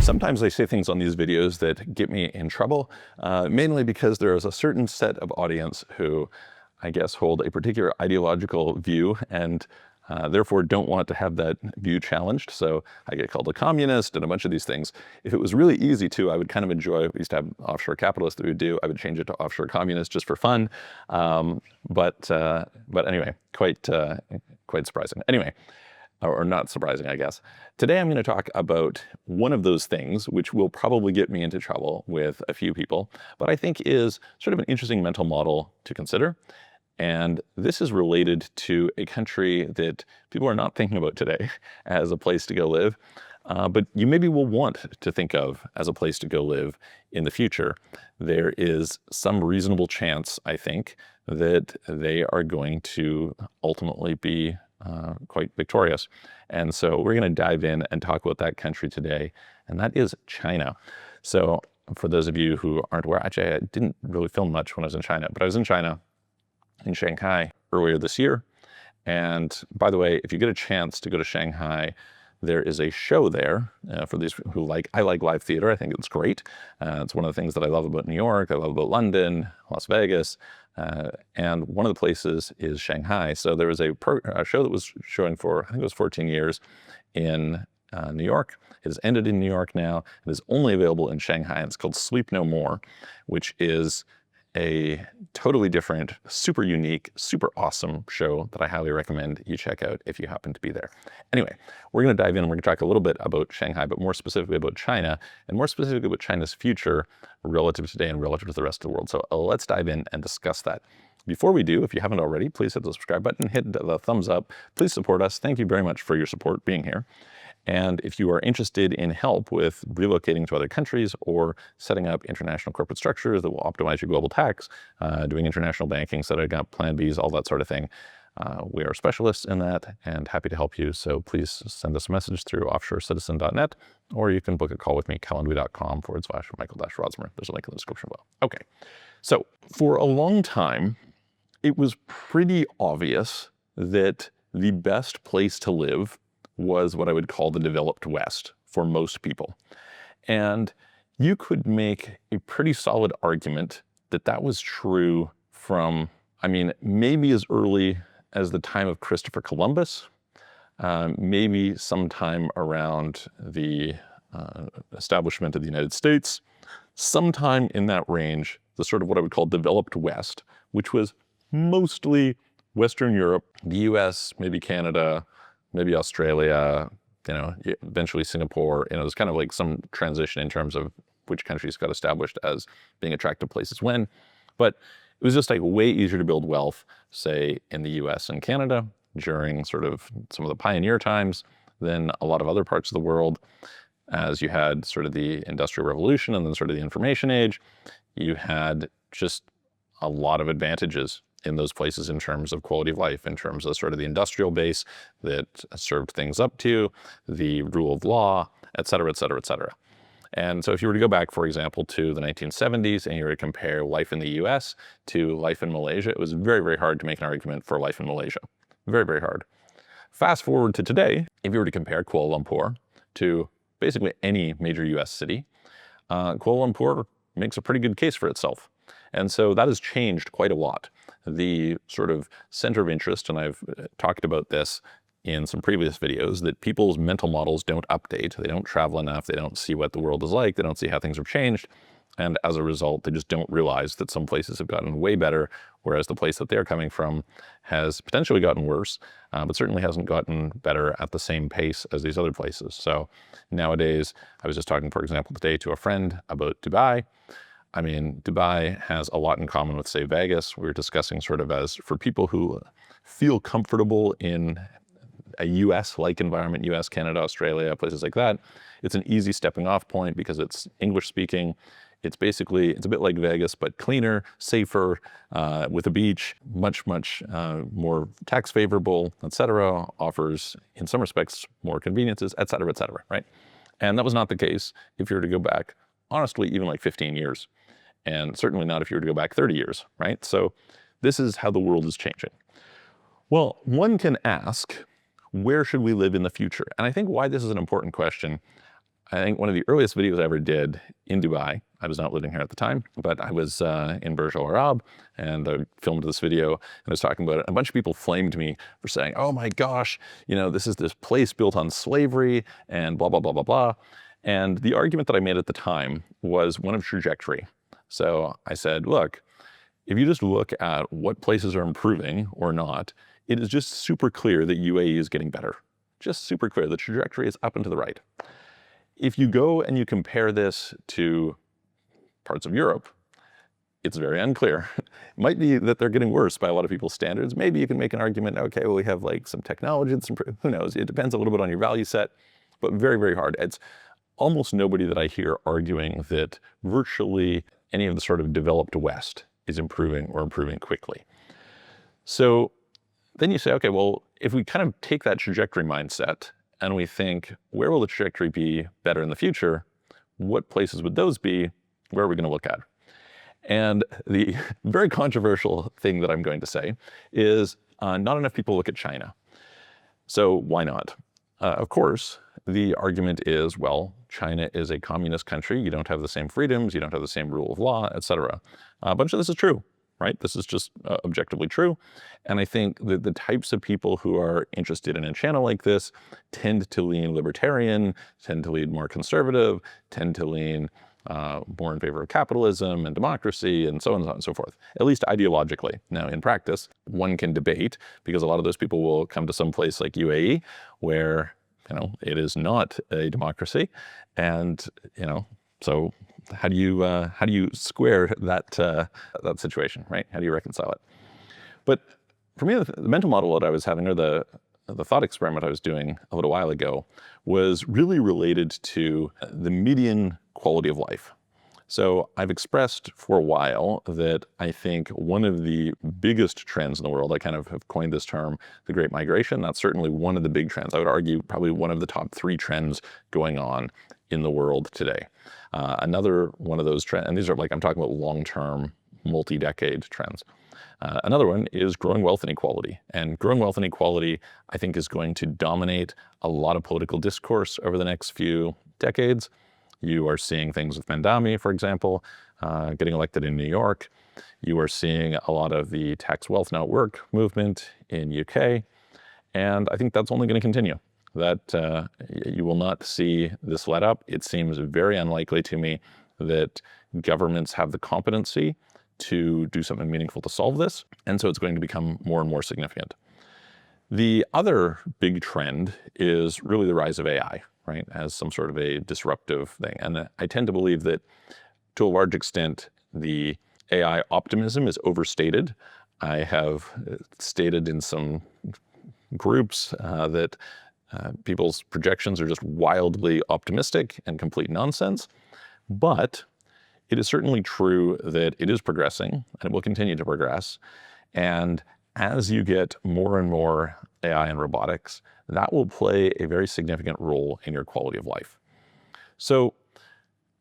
Sometimes I say things on these videos that get me in trouble, mainly because there is a certain set of audience who, I guess, hold a particular ideological view and therefore don't want to have that view challenged. So I get called a communist and a bunch of these things. If it was really easy to, I would kind of enjoy, we used to have offshore capitalists that we would do, I would change it to offshore communist just for fun. But anyway, quite surprising. Anyway, or not surprising, I guess. Today I'm going to talk about one of those things, which will probably get me into trouble with a few people, but I think is sort of an interesting mental model to consider. And this is related to a country that people are not thinking about today as a place to go live, but you maybe will want to think of as a place to go live in the future. There is some reasonable chance, I think, that they are going to ultimately be quite victorious. And so we're going to dive in and talk about that country today, and that is China. So for those of you who aren't aware, actually I didn't really film much when I was in China, but I was in China, in Shanghai, earlier this year. And by the way, if you get a chance to go to Shanghai, there is a show there for these who I like live theater. I think it's great. It's one of the things that I love about New York. I love about London, Las Vegas. And one of the places is Shanghai. So there was a show that was showing for, I think it was 14 years in New York. It has ended in New York now. It is only available in Shanghai. And it's called Sleep No More, which is a totally different, super unique, super awesome show that I highly recommend you check out if you happen to be there. Anyway, we're going to dive in and we're going to talk a little bit about Shanghai, but more specifically about China, and more specifically about China's future relative to today and relative to the rest of the world. So let's dive in and discuss that. Before we do, if you haven't already, please hit the subscribe button, hit the thumbs up. Please support us. Thank you very much for your support being here. And if you are interested in help with relocating to other countries or setting up international corporate structures that will optimize your global tax, doing international banking, setting up Plan Bs, all that sort of thing, we are specialists in that and happy to help you. So please send us a message through offshorecitizen.net, or you can book a call with me, calendly.com/Michael-Rodsmer. There's a link in the description below. Okay, so for a long time, it was pretty obvious that the best place to live was what I would call the developed West for most people. And you could make a pretty solid argument that that was true from, I mean, maybe as early as the time of Christopher Columbus, maybe sometime around the establishment of the United States, sometime in that range, the sort of what I would call developed West, which was mostly Western Europe, the US, maybe Canada, maybe Australia, eventually Singapore. There's kind of like some transition in terms of which countries got established as being attractive places when. But it was just like way easier to build wealth, say, in the US and Canada during sort of some of the pioneer times than a lot of other parts of the world. As you had sort of the Industrial Revolution and then sort of the Information Age, you had just a lot of advantages in those places in terms of quality of life, in terms of sort of the industrial base that served things up to, the rule of law, et cetera, et cetera, et cetera. And so if you were to go back, for example, to the 1970s and you were to compare life in the US to life in Malaysia, it was very, very hard to make an argument for life in Malaysia. Very, very hard. Fast forward to today, if you were to compare Kuala Lumpur to basically any major US city, Kuala Lumpur makes a pretty good case for itself. And so that has changed quite a lot. The sort of center of interest, and I've talked about this in some previous videos, that people's mental models don't update. They don't travel enough. They don't see what the world is like. They don't see how things have changed. And as a result, they just don't realize that some places have gotten way better, whereas the place that they're coming from has potentially gotten worse, but certainly hasn't gotten better at the same pace as these other places. So nowadays, I was just talking, for example, today to a friend about Dubai. I mean, Dubai has a lot in common with, say, Vegas. We were discussing sort of as for people who feel comfortable in a US-like environment, US, Canada, Australia, places like that, it's an easy stepping off point because it's English speaking. It's a bit like Vegas, but cleaner, safer, with a beach, much more tax favorable, et cetera, offers in some respects more conveniences, et cetera, right? And that was not the case if you were to go back, honestly, even like 15 years. And certainly not if you were to go back 30 years, right? So this is how the world is changing. Well, one can ask, where should we live in the future? And I think why this is an important question, I think one of the earliest videos I ever did in Dubai, I was not living here at the time, but I was in Burj Al Arab, and I filmed this video and I was talking about it. A bunch of people flamed me for saying, oh my gosh, this is this place built on slavery and blah, blah, blah, blah, blah. And the argument that I made at the time was one of trajectory. So I said, look, if you just look at what places are improving or not, it is just super clear that UAE is getting better. Just super clear. The trajectory is up and to the right. If you go and you compare this to parts of Europe, it's very unclear. It might be that they're getting worse by a lot of people's standards. Maybe you can make an argument, okay, well, we have like some technology that's improved. Who knows? It depends a little bit on your value set, but very, very hard. It's almost nobody that I hear arguing that virtually any of the sort of developed West is improving or improving quickly. So then you say, okay, well, if we kind of take that trajectory mindset and we think, where will the trajectory be better in the future? What places would those be? Where are we going to look at? And the very controversial thing that I'm going to say is not enough people look at China. So why not? Of course, the argument is, well, China is a communist country. You don't have the same freedoms. You don't have the same rule of law, etc. A bunch of this is true, right? This is just objectively true. And I think that the types of people who are interested in a channel like this tend to lean libertarian, tend to lean more conservative, tend to lean more in favor of capitalism and democracy and so on and so forth, at least ideologically. Now, in practice, one can debate because a lot of those people will come to some place like UAE where, it is not a democracy. And, so how do you square that situation, right? How do you reconcile it? But for me, the mental model that I was having, or the thought experiment I was doing a little while ago, was really related to the median quality of life. So I've expressed for a while that I think one of the biggest trends in the world, I kind of have coined this term, the Great Migration. That's certainly one of the big trends. I would argue probably one of the top 3 trends going on in the world today. Another one of those trends, and these are I'm talking about long-term, multi-decade trends. Another one is growing wealth inequality. And growing wealth inequality, I think, is going to dominate a lot of political discourse over the next few decades. You are seeing things with Mandami, for example, getting elected in New York. You are seeing a lot of the tax wealth not work movement in UK. And I think that's only going to continue. That you will not see this let up. It seems very unlikely to me that governments have the competency to do something meaningful to solve this. And so it's going to become more and more significant. The other big trend is really the rise of AI, right, as some sort of a disruptive thing. And I tend to believe that, to a large extent, the AI optimism is overstated. I have stated in some groups that people's projections are just wildly optimistic and complete nonsense. But it is certainly true that it is progressing, and it will continue to progress. And as you get more and more AI and robotics, that will play a very significant role in your quality of life. So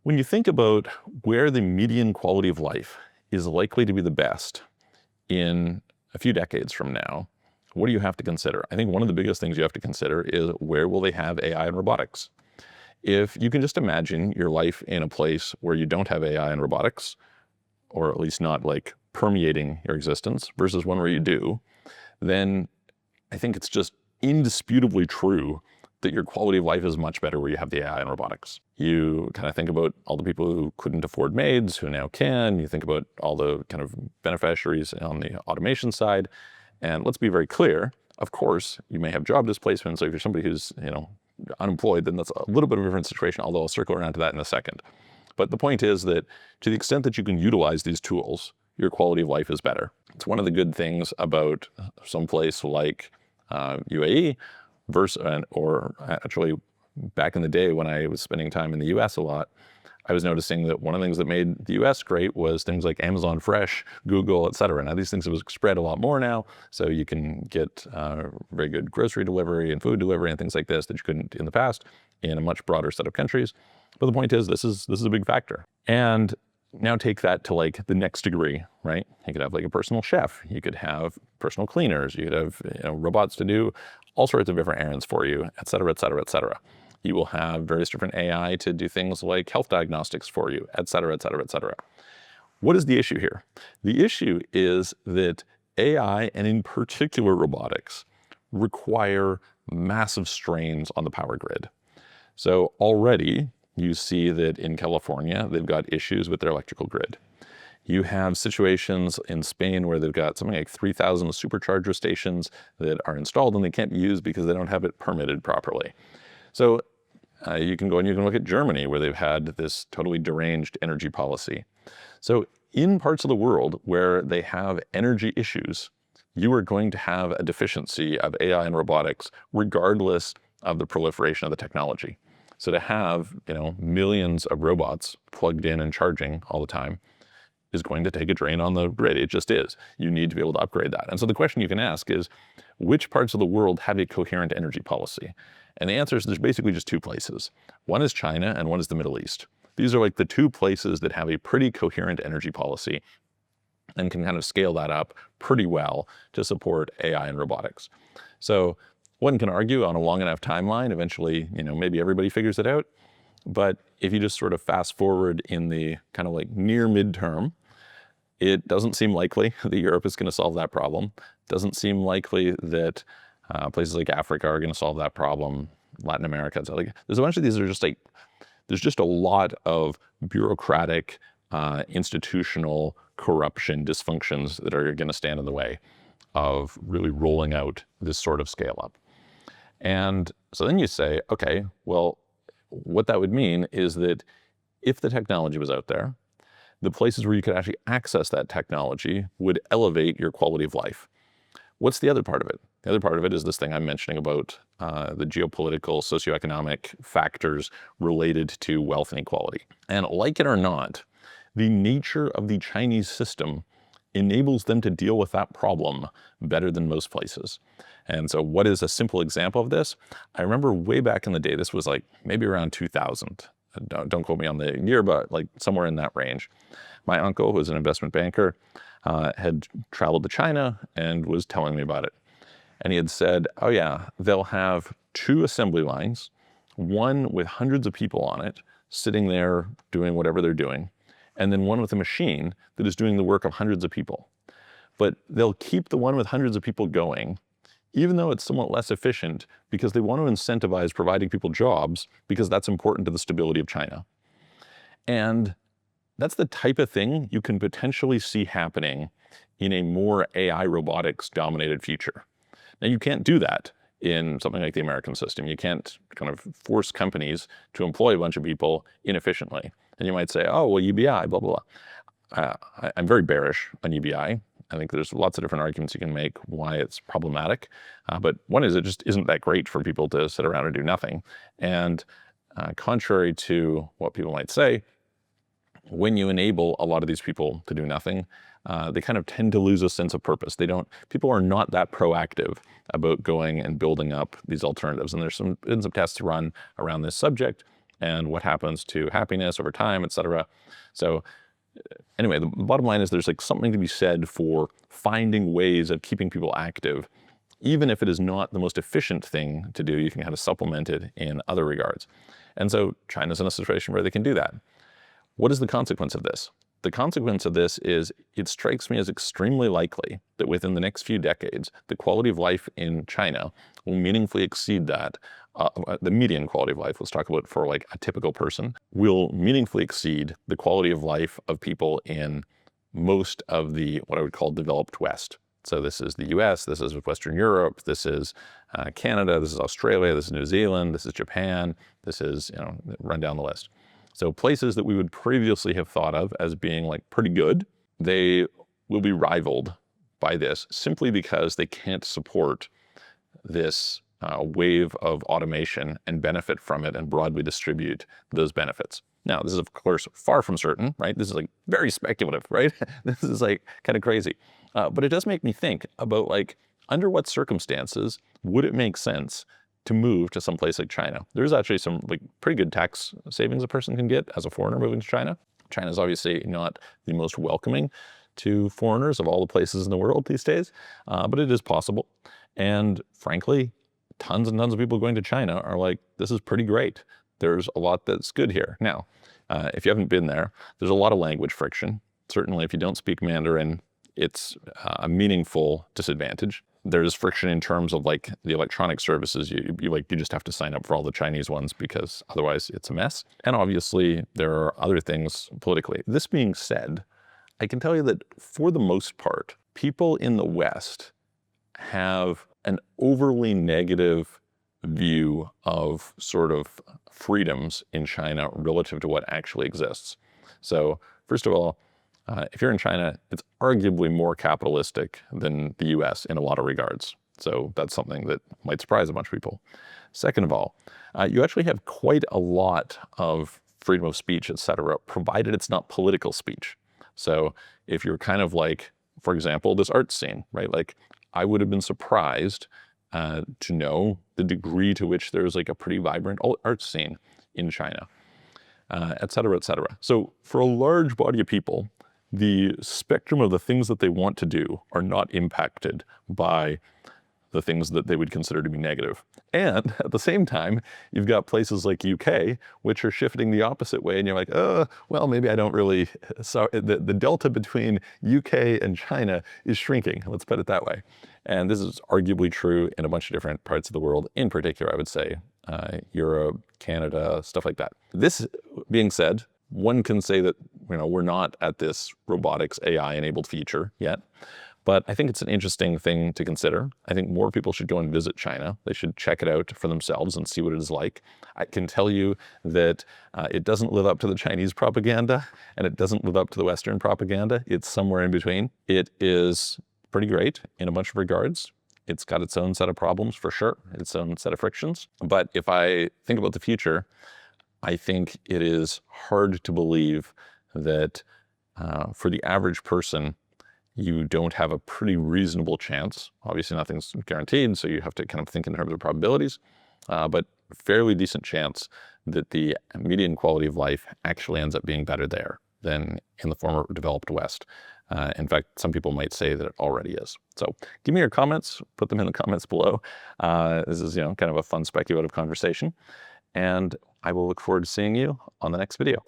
when you think about where the median quality of life is likely to be the best in a few decades from now, what do you have to consider? I think one of the biggest things you have to consider is, where will they have AI and robotics? If you can just imagine your life in a place where you don't have AI and robotics, or at least not permeating your existence, versus one where you do, then I think it's just indisputably true that your quality of life is much better where you have the AI and robotics. You kind of think about all the people who couldn't afford maids who now can. You think about all the kind of beneficiaries on the automation side. And let's be very clear, of course, you may have job displacement. So if you're somebody who's, unemployed, then that's a little bit of a different situation, although I'll circle around to that in a second. But the point is that to the extent that you can utilize these tools, your quality of life is better. It's one of the good things about some place like UAE or actually back in the day when I was spending time in the US a lot, I was noticing that one of the things that made the US great was things like Amazon Fresh, Google, et cetera. Now these things have spread a lot more now, so you can get very good grocery delivery and food delivery and things like this that you couldn't in the past in a much broader set of countries. But the point is, this is a big factor. And now take that to the next degree, right? You could have a personal chef, you could have personal cleaners, you could have robots to do all sorts of different errands for you, et cetera, et cetera, et cetera. You will have various different AI to do things like health diagnostics for you, et cetera, et cetera, et cetera. What is the issue here? The issue is that AI, and in particular robotics, require massive strains on the power grid. So already you see that in California, they've got issues with their electrical grid. You have situations in Spain where they've got something like 3,000 supercharger stations that are installed and they can't be used because they don't have it permitted properly. So you can go and you can look at Germany, where they've had this totally deranged energy policy. So in parts of the world where they have energy issues, you are going to have a deficiency of AI and robotics, regardless of the proliferation of the technology. So to have, millions of robots plugged in and charging all the time is going to take a drain on the grid. It just is. You need to be able to upgrade that. And so the question you can ask is, which parts of the world have a coherent energy policy? And the answer is there's basically just two places. One is China and one is the Middle East. These are like the two places that have a pretty coherent energy policy and can kind of scale that up pretty well to support AI and robotics. So one can argue on a long enough timeline, eventually, maybe everybody figures it out. But if you just sort of fast forward in the kind of like near midterm, it doesn't seem likely that Europe is going to solve that problem. Doesn't seem likely that places like Africa are going to solve that problem. Latin America. So there's a bunch of these that are just like, there's just a lot of bureaucratic, institutional corruption, dysfunctions that are going to stand in the way of really rolling out this sort of scale up. And so then you say, okay, well, what that would mean is that if the technology was out there, the places where you could actually access that technology would elevate your quality of life. What's the other part of it? The other part of it is this thing I'm mentioning about the geopolitical, socioeconomic factors related to wealth inequality. And like it or not, the nature of the Chinese system enables them to deal with that problem better than most places. And so what is a simple example of this? I remember way back in the day, this was like maybe around 2000. Don't quote me on the year, but like somewhere in that range. My uncle, who was an investment banker, had traveled to China and was telling me about it. And he had said, oh yeah, they'll have 2 assembly lines, one with hundreds of people on it, sitting there doing whatever they're doing, and then one with a machine that is doing the work of hundreds of people. But they'll keep the one with hundreds of people going, even though it's somewhat less efficient, because they want to incentivize providing people jobs, because that's important to the stability of China. And that's the type of thing you can potentially see happening in a more AI robotics dominated future. Now, you can't do that in something like the American system. You can't kind of force companies to employ a bunch of people inefficiently. And you might say, oh, well, UBI, blah, blah, blah. I'm very bearish on UBI. I think there's lots of different arguments you can make why it's problematic. But one is it just isn't that great for people to sit around and do nothing. And contrary to what people might say, when you enable a lot of these people to do nothing, they kind of tend to lose a sense of purpose. People are not that proactive about going and building up these alternatives. And there's been some tests run around this subject and what happens to happiness over time, et cetera. So anyway, the bottom line is there's like something to be said for finding ways of keeping people active. Even if it is not the most efficient thing to do, you can kind of supplement it in other regards. And so China's in a situation where they can do that. What is the consequence of this? The consequence of this is it strikes me as extremely likely that within the next few decades, the quality of life in China will meaningfully exceed that. The median quality of life, let's talk about for like a typical person, will meaningfully exceed the quality of life of people in most of the, what I would call developed West. So this is the US, this is Western Europe, this is Canada, this is Australia, this is New Zealand, this is Japan, this is, run down the list. So places that we would previously have thought of as being like pretty good, they will be rivaled by this simply because they can't support this wave of automation and benefit from it and broadly distribute those benefits. Now, this is of course far from certain, right? This is like very speculative, right? This is like kind of crazy. But it does make me think about like, under what circumstances would it make sense to move to some place like China? There's actually some like pretty good tax savings a person can get as a foreigner moving to China. China is obviously not the most welcoming to foreigners of all the places in the world these days, but it is possible. And frankly, tons and tons of people going to China are like, this is pretty great. There's a lot that's good here. Now, if you haven't been there, there's a lot of language friction. Certainly, if you don't speak Mandarin, it's a meaningful disadvantage. There's friction in terms of like the electronic services. You just have to sign up for all the Chinese ones because otherwise it's a mess. And obviously there are other things politically. This being said, I can tell you that for the most part, people in the West have an overly negative view of sort of freedoms in China relative to what actually exists. So first of all, if you're in China, it's arguably more capitalistic than the US in a lot of regards. So that's something that might surprise a bunch of people. Second of all, you actually have quite a lot of freedom of speech, et cetera, provided it's not political speech. So if you're kind of like, for example, this art scene, right? Like I would have been surprised to know the degree to which there's like a pretty vibrant art scene in China, et cetera, et cetera. So for a large body of people, the spectrum of the things that they want to do are not impacted by the things that they would consider to be negative. And at the same time, you've got places like UK, which are shifting the opposite way. And you're like, oh, well, maybe I don't really, so the delta between UK and China is shrinking. Let's put it that way. And this is arguably true in a bunch of different parts of the world. In particular, I would say Europe, Canada, stuff like that. This being said, one can say that, we're not at this robotics AI enabled future yet, but I think it's an interesting thing to consider. I think more people should go and visit China. They should check it out for themselves and see what it is like. I can tell you that it doesn't live up to the Chinese propaganda and it doesn't live up to the Western propaganda. It's somewhere in between. It is pretty great in a bunch of regards. It's got its own set of problems for sure, its own set of frictions. But if I think about the future, I think it is hard to believe that for the average person, you don't have a pretty reasonable chance. Obviously nothing's guaranteed, so you have to kind of think in terms of probabilities, but fairly decent chance that the median quality of life actually ends up being better there than in the former developed West. In fact, some people might say that it already is. So give me your comments, put them in the comments below. This is, kind of a fun speculative conversation, and I will look forward to seeing you on the next video.